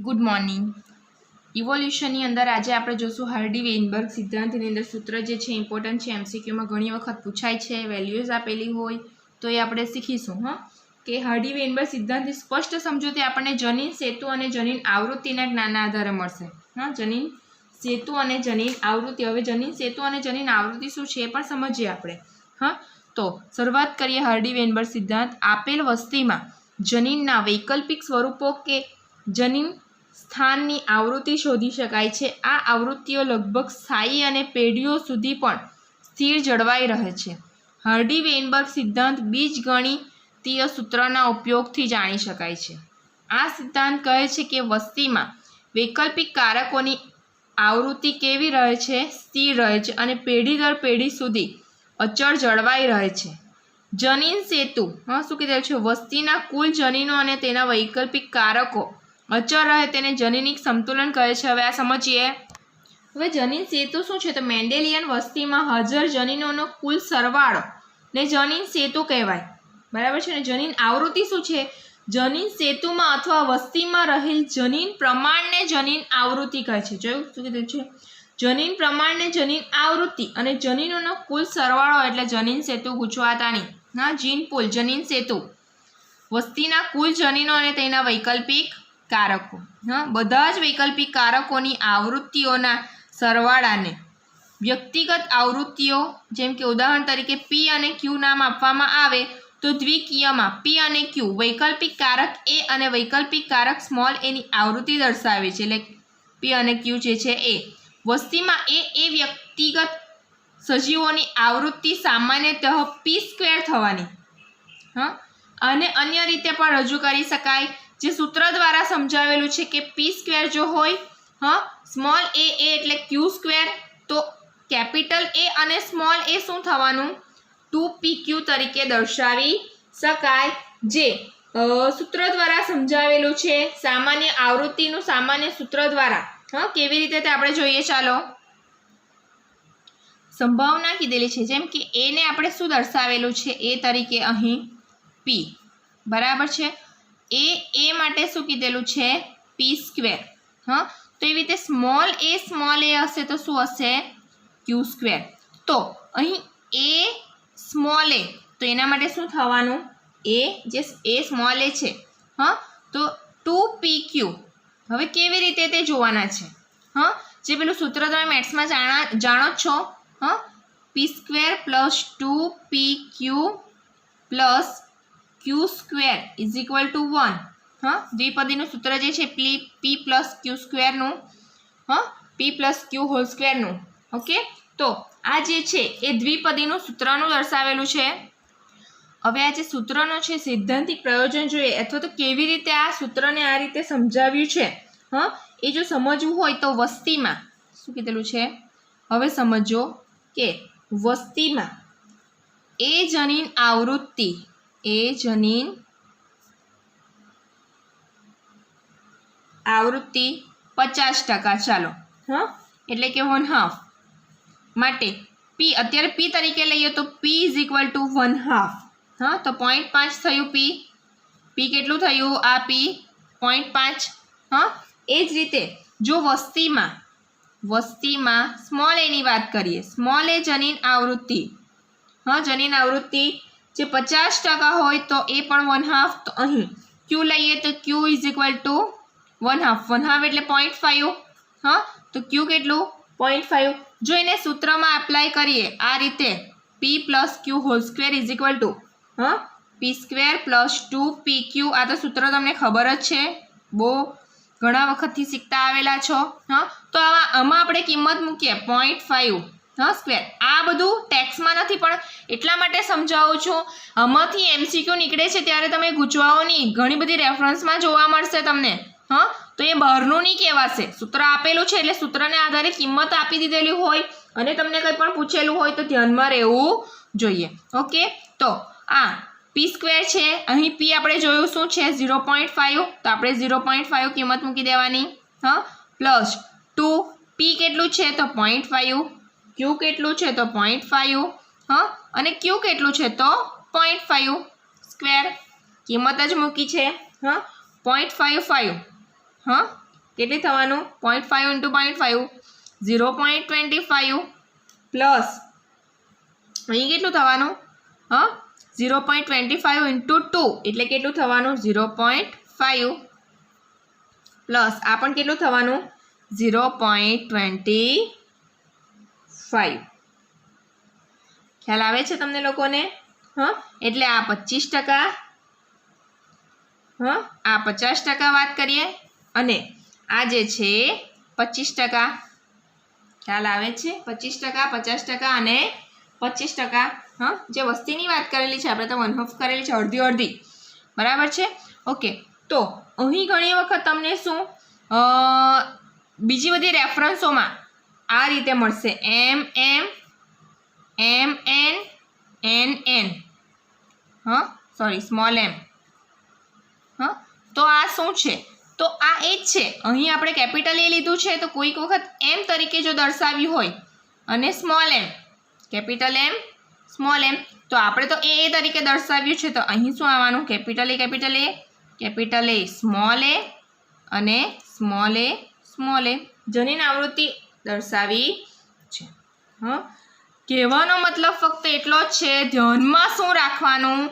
Good morning. ઇવોલ્યુશનની અંદર આજે આપણે જોશું હાર્ડી વેઇનબર્ગ સિદ્ધાંતની અંદર સૂત્ર જે છે ઇમ્પોર્ટન્ટ છે, એમસીક્યુમાં ઘણી વખત પૂછાય છે, વેલ્યુઝ આપેલી હોય તો એ આપણે શીખીશું. કે હાર્ડી વેઇનબર્ગ સિદ્ધાંતની સ્પષ્ટ સમજૂતી આપણને જનીન સેતુ અને જનીન આવૃત્તિના જ્ઞાનના આધારે મળશે. જનીન સેતુ અને જનીન આવૃત્તિ. હવે જનીન સેતુ અને જનીન આવૃત્તિ શું છે એ પણ સમજીએ આપણે. તો શરૂઆત કરીએ હાર્ડી વેઇનબર્ગ સિદ્ધાંત. આપેલ વસ્તીમાં જનીનના વૈકલ્પિક સ્વરૂપો કે જનીન સ્થાનની આવૃત્તિ શોધી શકાય છે. આ આવૃત્તિઓ લગભગ સ્થાયી અને પેઢીઓ સુધી પણ સ્થિર જળવાઈ રહે છે. હાર્ડી વેઇનબર્ગ સિદ્ધાંત બીજગણિતીય સૂત્રના ઉપયોગથી જાણી શકાય છે. આ સિદ્ધાંત કહે છે કે વસ્તીમાં વૈકલ્પિક કારકોની આવૃત્તિ કેવી રહે છે? સ્થિર રહે છે અને પેઢી દર પેઢી સુધી અચળ જળવાઈ રહે છે. જનીન સેતુ શું કીધું છે? વસ્તીના કુલ જનીનો અને તેના વૈકલ્પિક કારકો અચળ રહે તેને જનીનિક સંતુલન કહે છે. હવે આ સમજીએ. હવે જનીન સેતુ શું છે? તો મેન્ડેલિયન વસ્તીમાં હાજર જનીનોનો કુલ સરવાળો ને જનીન સેતુ કહેવાય. બરાબર છે ને? જનીન આવૃત્તિ શું છે? જનીન સેતુમાં અથવા વસ્તીમાં રહેલ જનીન પ્રમાણને જનીન આવૃત્તિ કહે છે. જોયું શું કીધું છે? જનીન પ્રમાણને જનીન આવૃત્તિ અને જનીનોનો કુલ સરવાળો એટલે જનીન સેતુ. ગુચવાતાની જીન પુલ જનીન સેતુ. વસ્તીના કુલ જનીનો અને તેના વૈકલ્પિક કારકો. બધા જ વૈકલ્પિક કારકોની આવૃત્તિઓના સરવાળાને વ્યક્તિગત આવૃત્તિઓ જેમ કે ઉદાહરણ તરીકે પી અને ક્યુ નામ આપવામાં આવે તો દ્વિકીયમાં પી અને ક્યુ વૈકલ્પિક કારક એ અને વૈકલ્પિક કારક સ્મોલ એની આવૃત્તિ દર્શાવે છે. એટલે પી અને ક્યુ જે છે એ. વસ્તીમાં એ વ્યક્તિગત સજીવોની આવૃત્તિ સામાન્યતઃ p² થવાની. અને અન્ય રીતે પણ રજૂ કરી શકાય, જે સૂત્ર દ્વારા સમજાવેલું છે કે p² જો હોય સ્મોલ એ એટલે q² તો કેપિટલ એ અને સ્મોલ એ શું થવાનું? 2pq તરીકે દર્શાવી શકાય. જે સૂત્ર દ્વારા સમજાવેલું છે સામાન્ય આવૃત્તિનું સામાન્ય સૂત્ર દ્વારા. કેવી રીતે તે આપણે જોઈએ. ચાલો. સંભાવના કીધેલી છે. જેમ કે એ ને આપણે શું દર્શાવેલું છે? એ તરીકે અહીં p. બરાબર છે? એ માટે શું કીધેલું છે? p². તો એવી રીતે સ્મોલ એ હશે તો શું હશે? q². તો અહીં એ સ્મોલ એ તો એના માટે શું થવાનું? એ જે એ સ્મોલ એ છે તો 2pq. હવે કેવી રીતે તે જોવાના છે? જે પેલું સૂત્ર તમે મેથ્સમાં જાણો જ છો. p² + 2pq + q² = 1. દ્વિપદીનું સૂત્ર જે છે p + q² નું p + q² નું. ઓકે. તો આ જે છે એ દ્વિપદીનું સૂત્રનું દર્શાવેલું છે. હવે આ જે સૂત્રનો છે સૈદ્ધાંતિક પ્રયોજન જોઈએ અથવા તો કેવી રીતે આ સૂત્રને આ રીતે સમજાવ્યું છે એ જો સમજવું હોય તો વસ્તીમાં શું કીધેલું છે? હવે સમજો કે વસ્તીમાં એ જનીન આવૃત્તિ 50%. ચાલો. એટલે કે 1/2 માટે p અત્યારે p તરીકે લઈએ તો p = 1/2. તો 0.5 થયું p કેટલું થયું? આ p 0.5. એ જ રીતે જો વસ્તીમાં સ્મોલ એની વાત કરીએ. સ્મોલ એ જનીન આવૃત્તિ જનીન આવૃત્તિ જે 50% હોય તો એ પણ 1/2. તો અહીં q લઈએ તો q = 1/2 એટલે 0.5. તો q કેટલું? 0.5. જો એને સૂત્રમાં એપ્લાય કરીએ આ રીતે p + q² = p² + 2pq. આ તો સૂત્ર તમને ખબર જ છે, બહુ ઘણા વખતથી શીખતા આવેલા છો. તો આમાં આપણે કિંમત મૂકીએ 0.5 આ બધું ટેક્સમાં નથી પણ એટલા માટે સમજાવું છું. આમાંથી એમસીક્યુ નીકળે છે ત્યારે તમે ગૂંચવાઓ નહીં. ઘણી બધી રેફરન્સમાં જોવા મળશે તમને. તો એ બહારનું નહીં કહેવાશે. સૂત્ર આપેલું છે એટલે સૂત્રને આધારે કિંમત આપી દીધેલી હોય અને તમને કંઈ પણ પૂછેલું હોય તો ધ્યાનમાં રહેવું જોઈએ. ઓકે. તો આ p² છે. અહીં p આપણે જોયું શું છે? 0.5. તો આપણે 0.5 કિંમત મૂકી દેવાની. પ્લસ 2 p કેટલું છે? તો 0.5. q કેટલું છે? તો 0.5. અને q કેટલું છે? તો 0.5². કિંમત જ મૂકી છે 0.55. કેટલી થવાનું 0.5 ઇન્ટુ 0.5 0.25 પ્લસ અહીં કેટલું થવાનું 0.25 ઇન્ટુ 2 એટલે કેટલું થવાનું 0.5 પ્લસ આ પણ કેટલું થવાનું 0.25 ખ્યાલ આવે છે તમને લોકોને એટલે આ 25% આ 50% વાત કરીએ અને આ જે છે 25% ખ્યાલ આવે છે 25% 50% અને 25% જે વસ્તીની વાત કરેલી છે આપણે તો 1/2 કરેલી છે અડધી અડધી બરાબર છે ઓકે તો અહીં ઘણી વખત તમને શું બીજી બધી રેફરન્સોમાં આ રીતે મળશે MN સોરી સ્મોલ m તો આ શું છે તો આ એ જ છે અહીં આપણે કેપિટલ એ લીધું છે તો કોઈક વખત m તરીકે જો દર્શાવ્યું હોય અને small m capital M small m તો આપણે તો એ તરીકે દર્શાવ્યું છે તો અહીં શું આવવાનું કેપિટલ A સ્મોલ a અને સ્મોલ a જનીન આવૃત્તિ દર્શાવી છે કહેવાનો મતલબ ફક્ત એટલો જ છે ધ્યાનમાં શું રાખવાનું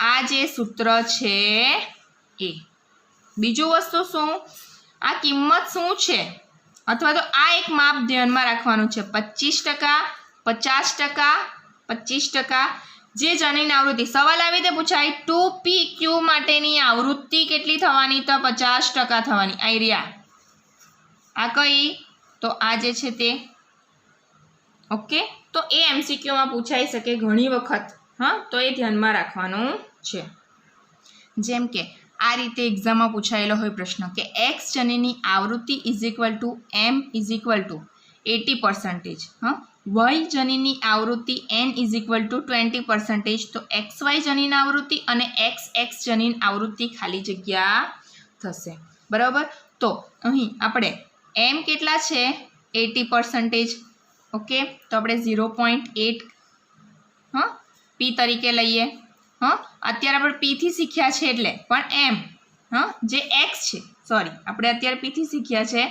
આ જે સૂત્ર છે એ બીજું વસ્તુ શું આ કિંમત શું છે અથવા તો આ એક માપ ધ્યાનમાં રાખવાનું છે 25% 50% 25% જે જનીન આવૃત્તિ સવાલ આવી રીતે પૂછાય 2pq માટેની આવૃત્તિ કેટલી થવાની તો 50% થવાની આઈરિયા આ કઈ તો આ જે છે તે ઓકે તો એ એમસીક્યુમાં પૂછાઈ શકે ઘણી વખત તો એ ધ્યાનમાં રાખવાનું છે જેમ કે આ રીતે એક્ઝામમાં પૂછાયેલો હોય પ્રશ્ન કે એક્સ જનીનની આવૃત્તિ is equal to m is equal to 80% Y જનીનની આવૃત્તિ n ઇઝ ઇક્વલ ટુ 20% તો એક્સ વાય જનીન આવૃત્તિ અને એક્સ એક્સ જનીન આવૃત્તિ ખાલી જગ્યા થશે બરાબર તો અહીં આપણે m કેટલા છે 80% ઓકે તો આપણે 0.8 પી તરીકે લઈએ અત્યારે આપણે પીથી શીખ્યા છે એટલે પણ m જે એક્સ છે સોરી આપણે અત્યારે પીથી શીખ્યા છે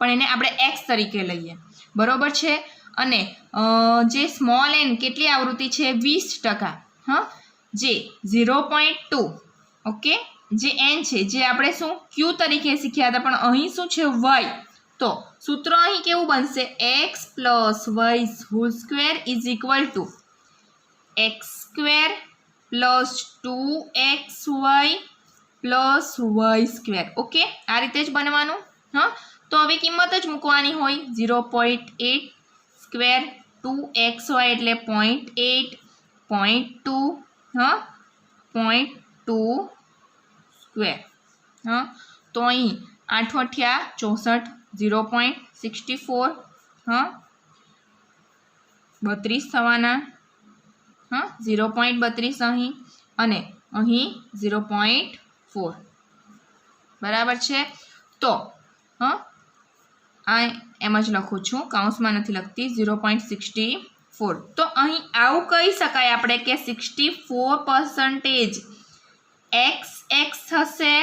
પણ એને આપણે એક્સ તરીકે લઈએ બરાબર છે અને જે સ્મોલ n કેટલી આવૃત્તિ છે 20% જે 0.2 ઓકે જે n છે જે આપણે શું ક્યુ તરીકે શીખ્યા હતા પણ અહીં શું છે વાય તો સૂત્ર અહીં કેવું બનશે x plus y whole square is equal to x સ્ક્વેર plus 2xy plus y square okay આ રીતે જ બનવાનું તો હવે કિંમત જ મૂકવાની હોય 0.8 સ્ક્વેર 2xy એટલે 0.8 0.2 0.2 સ્ક્વેર તો અહીં 8 × 8 = 64 32 થવાના 0.32 અહીં અને અહીં 0.4 બરાબર છે તો આ એમ જ લખું છું કાઉન્સમાં નથી લખતી 0.64 તો અહીં આવું કહી શકાય આપણે કે 64% એક્સ થશે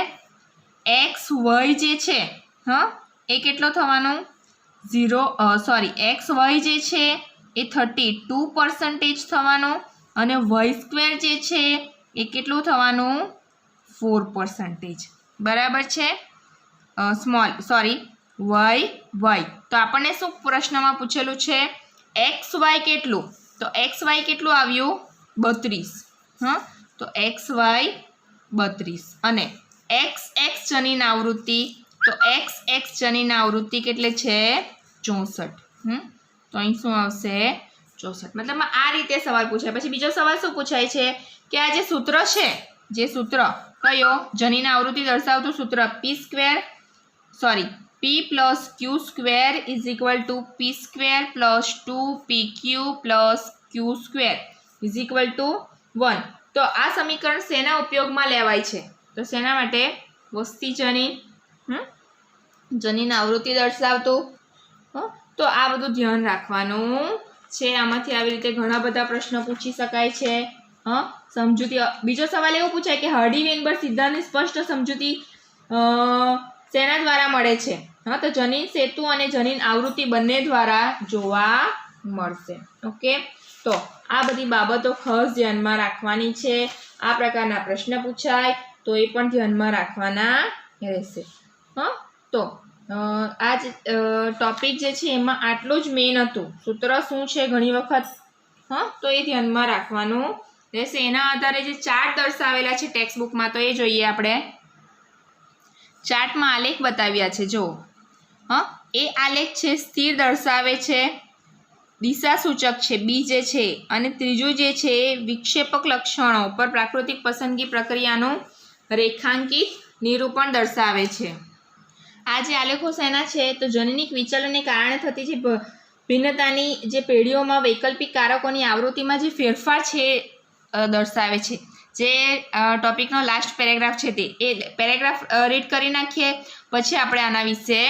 એક્સ વાય જે છે એ કેટલો થવાનો એક્સ વાય જે છે એ 32% થવાનો અને વાય સ્ક્વેર જે છે એ કેટલું થવાનું 4% બરાબર છે વાય તો આપણને શું પ્રશ્નમાં પૂછેલું છે એક્સ વાય કેટલું તો એક્સ વાય કેટલું આવ્યું 32 તો એક્સ વાય 32 અને એક્સ એક્સ જનીન આવૃત્તિ તો એક્સ એક્સ જનીન આવૃત્તિ કેટલી છે 64 તો અહીં શું આવશે 64 મતલબ આ રીતે સવાલ પૂછાય પછી બીજો સવાલ શું પૂછાય છે કે આ જે સૂત્ર છે જે સૂત્ર કયો જનીન આવૃત્તિ દર્શાવતું સૂત્ર p plus Q square is equal two P square plus 2pq plus Q square is equal two 1 તો આ સમીકરણ શેના ઉપયોગમાં લેવાય છે તો શેના માટે વસ્તી જનીન આવૃત્તિ દર્શાવતું તો આ બધું ધ્યાન રાખવાનું છે આમાંથી આવી રીતે ઘણા બધા પ્રશ્નો પૂછી શકાય છે સમજૂતી બીજો સવાલ એવો પૂછાય કે હાર્ડી-વેઇનબર્ગ સિદ્ધાંતની સ્પષ્ટ સમજૂતી શેના દ્વારા મળે છે હા, તો જનીન સેતુ અને જનીન આવૃત્તિ બંને દ્વારા જોવા મળશે. ઓકે, તો આ બધી બાબતો ખાસ ધ્યાનમાં રાખવાની છે. આ પ્રકારના પ્રશ્ન પૂછાય તો એ પણ ધ્યાનમાં રાખવાના રહેશે. હા, તો આ જ ટોપિક જે છે એમાં આટલું જ મેઇન હતું. સૂત્ર શું છે ઘણી વખત, હા, તો એ ધ્યાનમાં રાખવાનું રહેશે. એના આધારે જે ચાર્ટ દર્શાવેલા છે ટેક્સ્ટ બુકમાં, તો એ જોઈએ આપણે. ચાર્ટમાં આલેખ બતાવ્યા છે, જો હા, એ આલેખ છે સ્થિર દર્શાવે છે, દિશા સૂચક છે બી જે છે, અને ત્રીજું જે છે એ વિક્ષેપક લક્ષણો પર પ્રાકૃતિક પસંદગી પ્રક્રિયાનું રેખાંકિત નિરૂપણ દર્શાવે છે. આ જે આલેખો શેના છે, તો જનનિક વિચલનને કારણે થતી જે ભિન્નતાની જે પેઢીઓમાં વૈકલ્પિક કારકોની આવૃત્તિમાં જે ફેરફાર છે દર્શાવે છે. જે ટોપિકનો લાસ્ટ પેરેગ્રાફ છે તે એ પેરેગ્રાફ રીડ કરી નાખીએ, પછી આપણે આના વિશે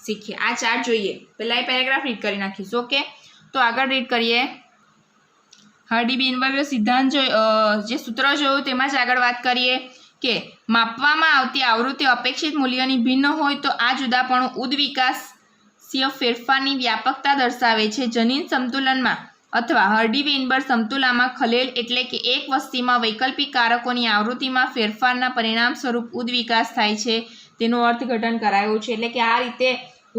શીખીએ. આ ચાર્ટ જોઈએ, પહેલાં એ પેરેગ્રાફ રીડ કરી નાખીશું. ઓકે, તો આગળ રીડ કરીએ. હાર્ડી વેઇનબર્ગ સિદ્ધાંત જે સૂત્ર જોયું તેમાં જ આગળ વાત કરીએ કે માપવામાં આવતી આવૃત્તિ અપેક્ષિત મૂલ્યની ભિન્ન હોય તો આ જુદાપણું ઉદ્વિકાસીય ફેરફારની વ્યાપકતા દર્શાવે છે. જનીન સંતુલનમાં અથવા હાર્ડી વેઇનબર્ગ સમતુલામાં ખલેલ એટલે કે એક વસ્તીમાં વૈકલ્પિક કારકોની આવૃત્તિમાં ફેરફારના પરિણામ સ્વરૂપ ઉદ્વિકાસ થાય છે, તેનું અર્થઘટન કરાયું છે. એટલે કે આ રીતે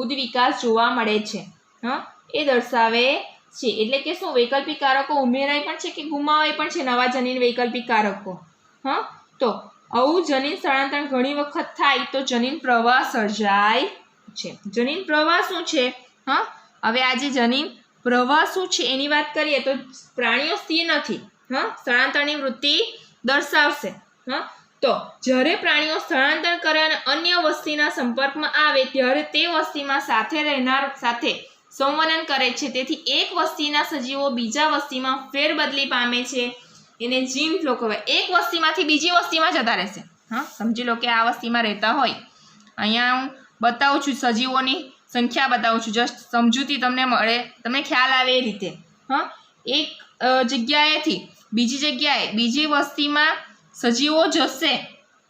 ઉદ્વિકાસ જોવા મળે છે, હા, એ દર્શાવે છે. એટલે કે શું, વૈકલ્પિક કારકો ઉમેરાય પણ છે કે ગુમાવાય પણ છે, નવા જનીન વૈકલ્પિક કારકો. હા, તો આવું જનીન સ્થળાંતરણ ઘણી વખત થાય તો જનીન પ્રવાહ સર્જાય છે. જનીન પ્રવાહ શું છે? હા, હવે આ જે જનીન પ્રવાહ શું છે એની વાત કરીએ તો પ્રાણીઓ સ્થિર નથી, હા, સ્થળાંતરની વૃત્તિ દર્શાવશે. હા, તો જ્યારે પ્રાણીઓ સ્થળાંતર કરે અને અન્ય વસ્તીના સંપર્કમાં આવે ત્યારે તે વસ્તીમાં સાથે રહેનાર સાથે સંવનન કરે છે. તેથી એક વસ્તીના સજીવો બીજા વસ્તીમાં ફેરબદલી પામે છે, એને જીન ફ્લો કહેવાય. એક વસ્તીમાંથી બીજી વસ્તીમાં જતા રહેશે. હા, સમજી લો કે આ વસ્તીમાં રહેતા હોય, અહીંયા હું બતાવું છું સજીવોની સંખ્યા બતાવું છું, જસ્ટ સમજૂતી તમને મળે, તમને ખ્યાલ આવે એ રીતે. હા, એક જગ્યાએથી બીજી જગ્યાએ બીજી વસ્તીમાં સજીવો જશે.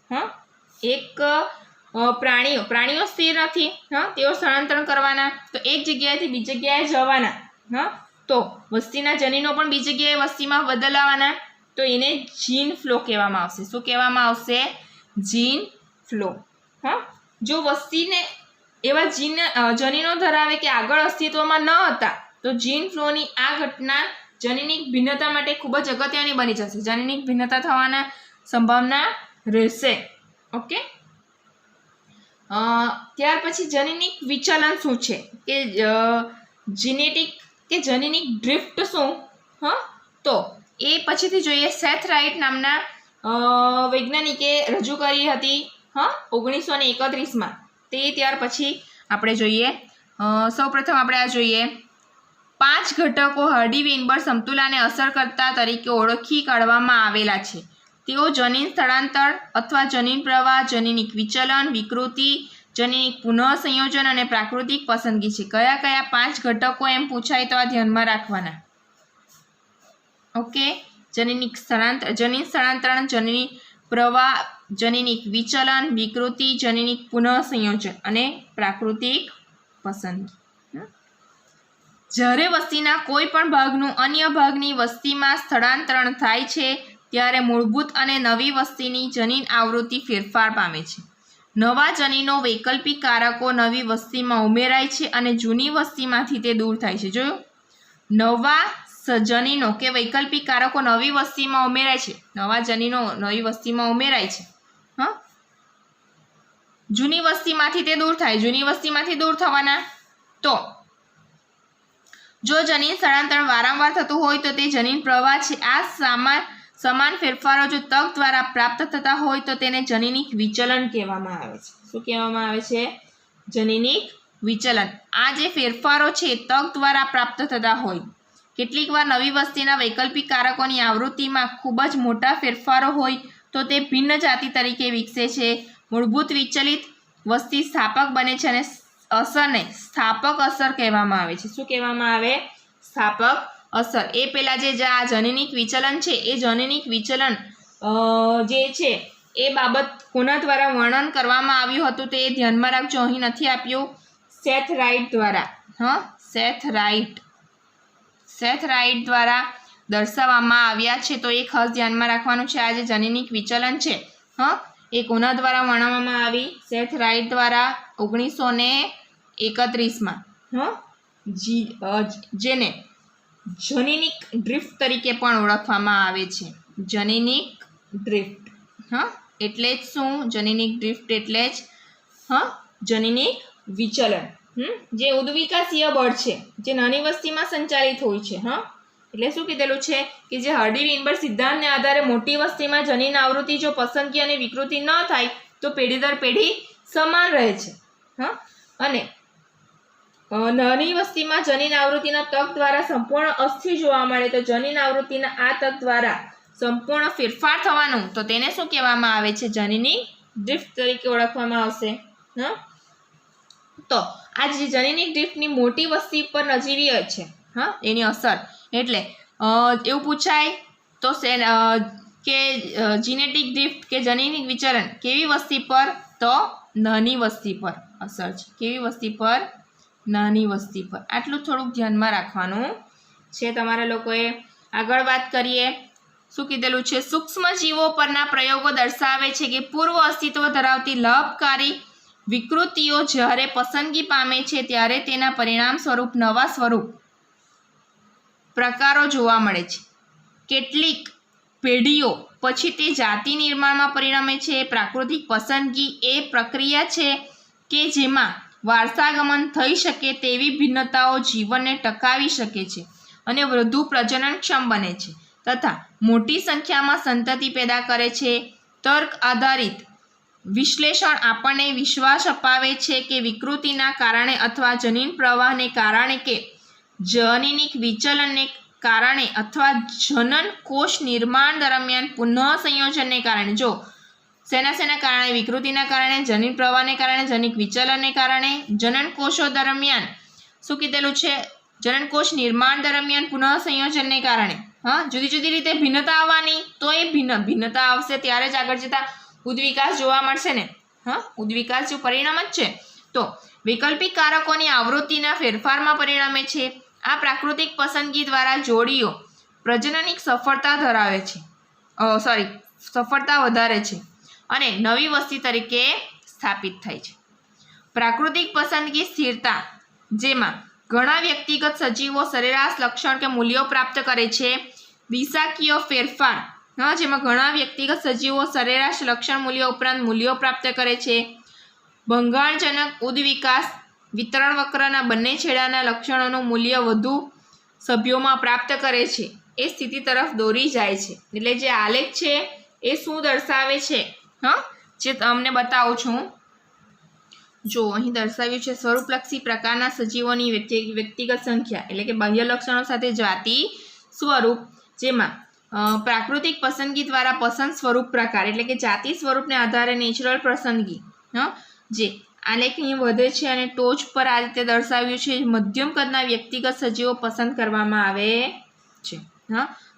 હા, એક પ્રાણીઓ સ્થિર નથી, હા, તેઓ સ્થળાંતર કરવાના, તો એક જગ્યાએથી બીજી જગ્યાએ જવાના. હા, તો વસ્તીના જનીનો પણ બીજી જગ્યાએ વસ્તીમાં બદલાવાના, તો એને જીન ફ્લો કહેવામાં આવશે. શું કહેવામાં આવશે? જીન ફ્લો. હા, જો વસ્તીને એવા જનીનો ધરાવે કે આગળ અસ્તિત્વમાં ન હતા તો જીન ફ્લોની આ ઘટના જનીનિક ભિન્નતા માટે ખૂબ જ અગત્યની બની જશે. જનીનિક ભિન્નતા થવાના સંભાવના રહેશે. ઓકે, ત્યાર પછી જનીનિક વિચલન શું છે કે જીનેટિક કે જનીનિક ડ્રિફ્ટ શું? હા, તો એ પછીથી જોઈએ. સેથ રાઇટ નામના વૈજ્ઞાનિકે રજૂ કરી હતી, હા, 1931માં. તે ત્યાર પછી આપણે જોઈએ. સૌપ્રથમ આપણે આ જોઈએ. 5 ઘટકો હાર્ડી વેઇનબર્ગ સમતુલાને અસર કરતા તરીકે ઓળખી કાઢવામાં આવેલા છે. તેઓ જનીન સ્થળાંતર અથવા જનીન પ્રવાહ, જનીનિક વિચલન, વિકૃતિ, જનીનિક પુનઃસંયોજન અને પ્રાકૃતિક પસંદગી છે. કયા કયા 5 ઘટકો એમ પૂછાય તો આ ધ્યાનમાં રાખવાના. ઓકે, જનીન સ્થળાંતરણ, જનીન પ્રવાહ, જનીનિક વિચલન, વિકૃતિ, જનીનિક પુનઃસંયોજન અને પ્રાકૃતિક પસંદગી. જ્યારે વસ્તીના કોઈ પણ ભાગનું અન્ય ભાગની વસ્તીમાં સ્થળાંતરણ થાય છે ત્યારે મૂળભૂત અને નવી વસ્તીની જનીન આવૃત્તિ ફેરફાર પામે છે. નવા જનીનો વૈકલ્પિક કારકો નવી વસ્તીમાં ઉમેરાય છે અને જૂની વસ્તીમાંથી તે દૂર થાય છે. જોયું, નવા જનીનો કે વૈકલ્પિક કારકો નવી વસ્તીમાં ઉમેરાય છે, નવા જનીનો નવી વસ્તીમાં ઉમેરાય છે. હા, જૂની વસ્તીમાંથી તે દૂર થાય, જૂની વસ્તીમાંથી દૂર થવાના. તો જો જનીન સ્થળાંતરણ વારંવાર થતું હોય તો તે જનીન પ્રવાહ છે. આ સમાન ફેરફારો જો તક દ્વારા પ્રાપ્ત થતા હોય તો તેને જનીનિક વિચલન કહેવામાં આવે છે. શું કહેવામાં આવે છે? જનીનિક વિચલન. આ જે ફેરફારો છે તક દ્વારા પ્રાપ્ત થતા હોય. કેટલીક વાર નવી વસ્તીના વૈકલ્પિક કારકોની આવૃત્તિમાં ખૂબ જ મોટા ફેરફારો હોય તો તે ભિન્ન જાતિ તરીકે વિકસે છે. મૂળભૂત વિચલિત વસ્તી સ્થાપક બને છે અને અસરને સ્થાપક અસર કહેવામાં આવે છે. શું કહેવામાં આવે? સ્થાપક અસર. એ પહેલાં જે આ જનીનિક વિચલન છે એ જનીનિક વિચલન જે છે એ બાબત કોના દ્વારા વર્ણન કરવામાં આવ્યું હતું તે ધ્યાનમાં રાખજો. અહીં નથી આપ્યું. સેથ રાઇટ દ્વારા સેથ રાઇટ દ્વારા દર્શાવવામાં આવ્યા છે. તો એ ખાસ ધ્યાનમાં રાખવાનું છે. આ જે જનીનિક વિચલન છે એ કોના દ્વારા વર્ણવવામાં આવી? સેથ રાઇટ દ્વારા 1931માં જેને જનીનિક ડ્રિફ્ટ તરીકે પણ ઓળખવામાં આવે છે. જનીનિક ડ્રિફ્ટ એટલે જ શું? જનીનિક ડ્રિફ્ટ એટલે જ જનીનિક વિચલન. જે ઉદ્વિકાસીય બળ છે જે નાની વસ્તીમાં સંચાલિત હોય છે. એટલે શું કીધેલું છે કે જે હાર્ડી-વેઇનબર્ગ સિદ્ધાંતને આધારે મોટી વસ્તીમાં જનીન આવૃત્તિ જો પસંદગી અને વિકૃતિ ન થાય તો પેઢી દર પેઢી સમાન રહે છે. અને નાની વસ્તીમાં જનીન આવૃત્તિના તક દ્વારા સંપૂર્ણ અસ્થિર જોવા મળે તો જનીન આવૃત્તિના આ તક દ્વારા સંપૂર્ણ ફેરફાર થવાનું તો તેને શું કહેવામાં આવે છે? જનીનિક ડ્રિફ્ટ તરીકે ઓળખવામાં આવશે. તો આ જે જનીનિક ડ્રિફ્ટની મોટી વસ્તી પર નજીવી છે એની અસર. એટલે એવું પૂછાય તો કે જીનેટિક ડ્રિફ્ટ કે જનીનિક વિચલન કેવી વસ્તી પર? તો નાની વસ્તી પર અસર છે. કેવી વસ્તી પર? નાની વસ્તી પર. આટલું થોડુંક ધ્યાનમાં રાખવાનું છે તમારા લોકોએ. આગળ વાત કરીએ. શું કીધેલું છે? સૂક્ષ્મ જીવો પરના પ્રયોગો દર્શાવે છે કે પૂર્વ અસ્તિત્વ ધરાવતી લાભકારી વિકૃતિઓ જ્યારે પસંદગી પામે છે ત્યારે તેના પરિણામ સ્વરૂપ નવા સ્વરૂપ પ્રકારો જોવા મળે છે. કેટલીક પેઢીઓ પછી તે જાતિ નિર્માણમાં પરિણમે છે. પ્રાકૃતિક પસંદગી એ પ્રક્રિયા છે કે જેમાં વારસાગમન થઈ શકે તેવી ભિન્નતાઓ જીવનને ટકાવી શકે છે અને વધુ પ્રજનનક્ષમ બને છે તથા મોટી સંખ્યામાં સંતતિ પેદા કરે છે. તર્ક આધારિત વિશ્લેષણ આપણને વિશ્વાસ અપાવે છે કે વિકૃતિના કારણે અથવા જનીન પ્રવાહને કારણે કે જનીનિક વિચલનને કારણે અથવા જનન કોષ નિર્માણ દરમિયાન પુનઃ સંયોજનને કારણે જો શેના કારણે? વિકૃતિના કારણે, જનીન પ્રવાહને કારણે, જનીનિક વિચલનને કારણે, જનન કોષો દરમિયાન શું કીધેલું છે? જનન કોષ નિર્માણ દરમિયાન પુનઃ સંયોજનને કારણે જુદી જુદી રીતે ભિન્નતા આવવાની. તો એ ભિન્નતા આવશે ત્યારે જ આગળ જતા ઉદ્વિકાસ જોવા મળશે ને. ઉદ્વિકાસ જો પરિણામ જ છે તો વૈકલ્પિક કારકોની આવૃત્તિના ફેરફારમાં પરિણમે છે. આ પ્રાકૃતિક પસંદગી દ્વારા જોડીઓ પ્રજનનિક સફળતા ધરાવે છે સફળતા વધારે છે અને નવી વસ્તી તરીકે સ્થાપિત થાય છે. પ્રાકૃતિક પસંદગી સ્થિરતા જેમાં ઘણા વ્યક્તિગત સજીવો સરેરાશ લક્ષણ કે મૂલ્યો પ્રાપ્ત કરે છે. દિશાકીય ફેરફાર જેમાં ઘણા વ્યક્તિગત સજીવો સરેરાશ લક્ષણ મૂલ્યો ઉપરાંત મૂલ્યો પ્રાપ્ત કરે છે. ભંગાણજનક ઉદ્વિકાસ વિતરણ વક્રના બંને છેડાના લક્ષણોનું મૂલ્ય વધુ સભ્યોમાં પ્રાપ્ત કરે છે એ સ્થિતિ તરફ દોરી જાય છે. એટલે જે આલેખ છે એ શું દર્શાવે છે? જે તમને બતાવું છું. જો અહીં દર્શાવ્યું છે સ્વરૂપલક્ષી પ્રકારના સજીવોની વ્યક્તિગત સંખ્યા એટલે કે બાહ્ય લક્ષણો સાથે જાતિ સ્વરૂપ જેમાં પ્રાકૃતિક પસંદગી દ્વારા પસંદ સ્વરૂપ પ્રકાર એટલે કે જાતિ સ્વરૂપને આધારે નેચરલ પસંદગી જે આલેખ અહીં વધે છે અને ટોચ પર આ રીતે દર્શાવ્યું છે મધ્યમ કદના વ્યક્તિગત સજીવો પસંદ કરવામાં આવે છે.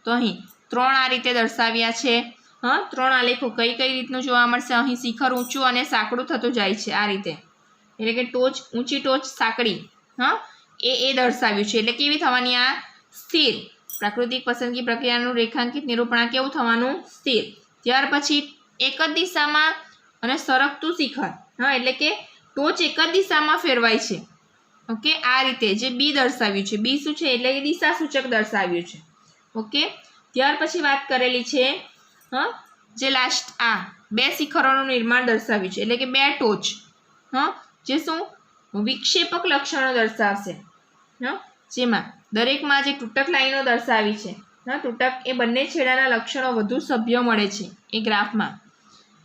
તો અહીં 3 આ રીતે દર્શાવ્યા છે. 3 આલેખો કઈ રીતનું જોવા મળશે? અહીં શિખર ઊંચું અને સાંકડું થતું જાય છે આ રીતે એટલે કે ટોચ ઊંચી ટોચ સાંકડી એ દર્શાવ્યું છે. એટલે કેવી થવાની? આ સ્થિર પ્રાકૃતિક પસંદગી પ્રક્રિયાનું રેખાંકિત નિરૂપણ કેવું થવાનું? સ્થિર. ત્યાર પછી એક જ દિશામાં અને સરકતું શિખર એટલે કે ટોચ એક જ દિશામાં ફેરવાય છે. ઓકે, આ રીતે જે બી દર્શાવ્યું છે. બી શું છે? એટલે કે દિશા સૂચક દર્શાવ્યું છે. ઓકે, ત્યાર પછી વાત કરેલી છે જે લાસ્ટ આ 2 શિખરોનું નિર્માણ દર્શાવ્યું છે એટલે કે 2 ટોચ જે શું વિક્ષેપક લક્ષણો દર્શાવશે. જેમાં દરેકમાં જે તૂટક લાઈનો દર્શાવી છે તૂટક એ બંને છેડાના લક્ષણો વધુ સભ્યો મળે છે. એ ગ્રાફમાં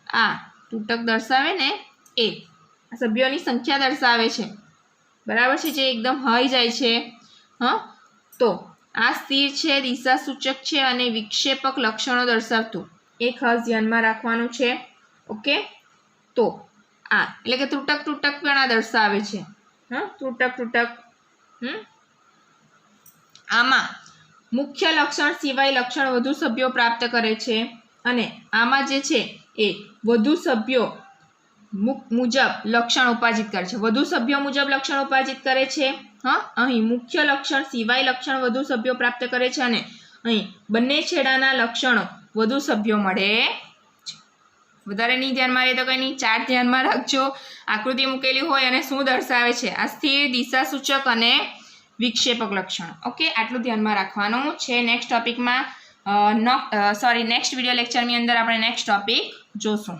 આ તૂટક દર્શાવે ને એ સભ્યોની સંખ્યા દર્શાવે છે. બરાબર છે? જે એકદમ હાઈ જાય છે. તો આ સ્થિર છે, દિશા સૂચક છે અને વિક્ષેપક લક્ષણો દર્શાવતું એ ખાસ ધ્યાનમાં રાખવાનું છે. ઓકે, તો આ એટલે કે તૂટક પણ આ દર્શાવે છે. તૂટક આમાં મુખ્ય લક્ષણ સિવાય લક્ષણ વધુ સભ્યો પ્રાપ્ત કરે છે અને આમાં જે છે એ વધુ સભ્યો મુજબ લક્ષણ ઉપાર્જિત કરે છે. વધુ સભ્યો મુજબ લક્ષણ ઉપાર્જિત કરે છે. હા, અહીં મુખ્ય લક્ષણ સિવાય લક્ષણ વધુ સભ્યો પ્રાપ્ત કરે છે અને અહીં બંને છેડાના લક્ષણો વધુ સભ્યો મળે છે. વધારે નહીં ધ્યાનમાં રહે તો કંઈ નહીં, ચાર્ટ ધ્યાનમાં રાખજો. આકૃતિ મૂકેલી હોય અને શું દર્શાવે છે, આ સ્થિર, દિશા સૂચક અને વિક્ષેપક લક્ષણ. ઓકે, આટલું ધ્યાનમાં રાખવાનું છે. નેક્સ્ટ ટોપિકમાં નેક્સ્ટ વિડીયો લેક્ચરની અંદર આપણે નેક્સ્ટ ટોપિક જોશું.